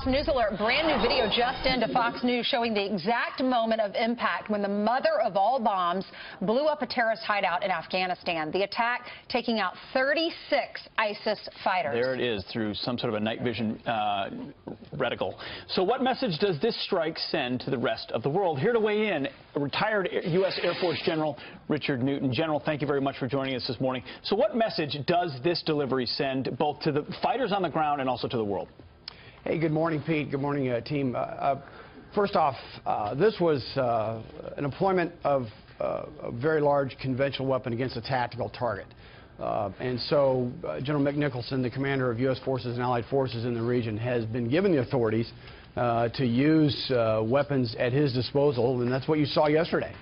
Fox News alert. Brand new video just into Fox News showing the exact moment of impact when the mother of all bombs blew up a terrorist hideout in Afghanistan. The attack taking out 36 ISIS fighters. There it is through some sort of a night vision reticle. So what message does this strike send to the rest of the world? Here to weigh in, retired U.S. Air Force General Richard Newton. General, thank you very much for joining us this morning. So what message does this delivery send both to the fighters on the ground and also to the world? Hey, good morning, Pete. Good morning, team. First off, this was an deployment of a very large conventional weapon against a tactical target. And so General McNicholson, the commander of U.S. forces and allied forces in the region, has been given the authorities to use weapons at his disposal, and that's what you saw yesterday.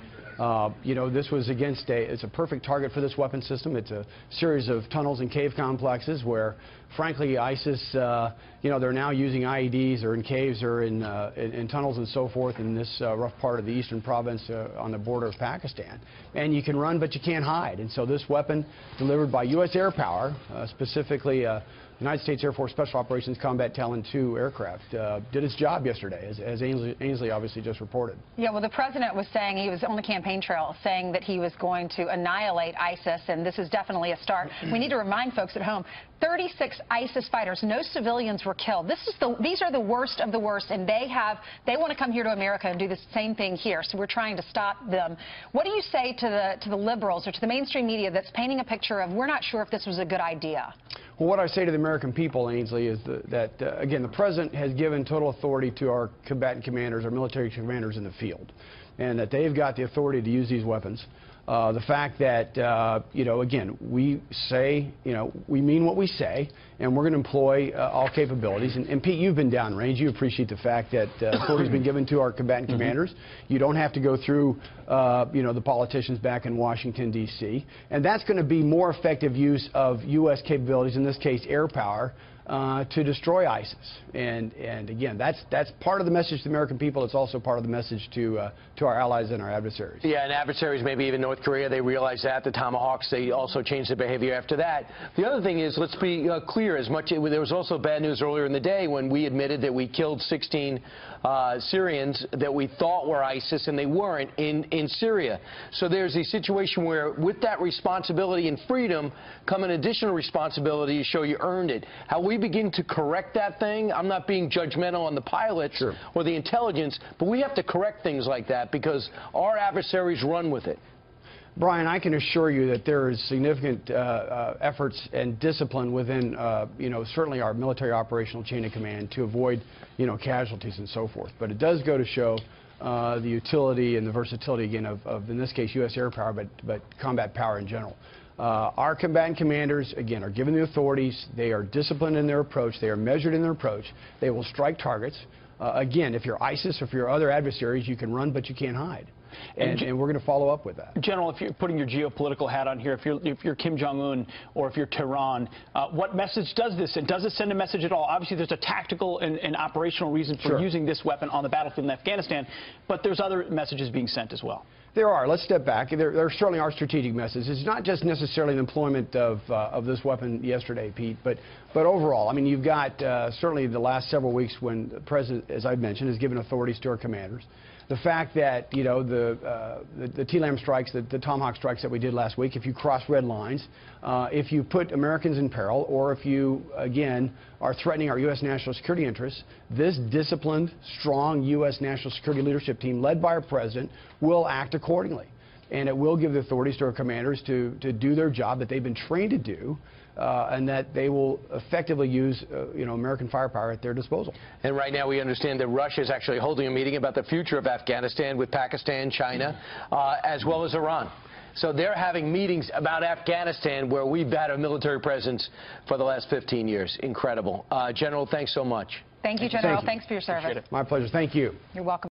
You know, this was against it's a perfect target for this weapon system. It's a series of tunnels and cave complexes where, frankly, ISIS, you know, they're now using IEDs or in caves or in tunnels and so forth in this rough part of the eastern province on the border of Pakistan. And you can run, but you can't hide. And so this weapon, delivered by U.S. Air Power, specifically United States Air Force Special Operations Combat Talon II aircraft, did its job yesterday, as Ainsley obviously just reported. Yeah, well, the president was saying, he was on the campaign trail, saying that he was going to annihilate ISIS, and this is definitely a start. We need to remind folks at home, 36 ISIS fighters, no civilians were killed. These are the worst of the worst, and they want to come here to America and do the same thing here, so we're trying to stop them. What do you say to the liberals or to the mainstream media that's painting a picture of, we're not sure if this was a good idea? Well, what I say to the American people, Ainsley, is that again, the president has given total authority to our combatant commanders, our military commanders in the field, and that they've got the authority to use these weapons. The fact that, you know, again, we say, you know, we mean what we say, and we're going to employ all capabilities. And Pete, you've been downrange. You appreciate the fact that authority has been given to our combatant commanders. You don't have to go through, you know, the politicians back in Washington, D.C. And that's going to be more effective use of U.S. capabilities, in this case, air power, to destroy ISIS. And again, that's part of the message to the American people. It's also part of the message to our allies and our adversaries. Yeah, and adversaries, maybe even North Korea, they realize that. The Tomahawks, they also changed their behavior after that. The other thing is, let's be clear, there was also bad news earlier in the day when we admitted that we killed 16 Syrians that we thought were ISIS, and they weren't, in Syria. So there's a situation where, with that responsibility and freedom, come an additional responsibility to show you earned it. How we begin to correct that thing, I'm not being judgmental on the pilots or the intelligence, but we have to correct things like that because our adversaries run with it. Brian, I can assure you that there is significant efforts and discipline within, you know, certainly our military operational chain of command to avoid, you know, casualties and so forth. But it does go to show the utility and the versatility, again, of in this case, U.S. air power, but combat power in general. Our combatant commanders, again, are given the authorities. They are disciplined in their approach. They are measured in their approach. They will strike targets. Again, if you're ISIS or if you're other adversaries, you can run, but you can't hide. And we're going to follow up with that. General, if you're putting your geopolitical hat on here, if you're Kim Jong-un or if you're Tehran, what message does this send? Does it send a message at all? Obviously, there's a tactical and operational reason for using this weapon on the battlefield in Afghanistan, but there's other messages being sent as well. There are. Let's step back. There certainly are strategic messages. It's not just necessarily the employment of this weapon yesterday, Pete, but overall. I mean, you've got certainly the last several weeks when the president, as I've mentioned, has given authorities to our commanders. The fact that, you know, the TLAM strikes, the Tomahawk strikes that we did last week, if you cross red lines, if you put Americans in peril, or if you, again, are threatening our U.S. national security interests, this disciplined, strong U.S. national security leadership team, led by our president, will act accordingly. And it will give the authorities to our commanders to do their job that they've been trained to do, and that they will effectively use, you know, American firepower at their disposal. And right now we understand that Russia is actually holding a meeting about the future of Afghanistan with Pakistan, China, as well as Iran. So they're having meetings about Afghanistan where we've had a military presence for the last 15 years. Incredible. General, thanks so much. Thank you, General. Thanks for your service. My pleasure. Thank you. You're welcome.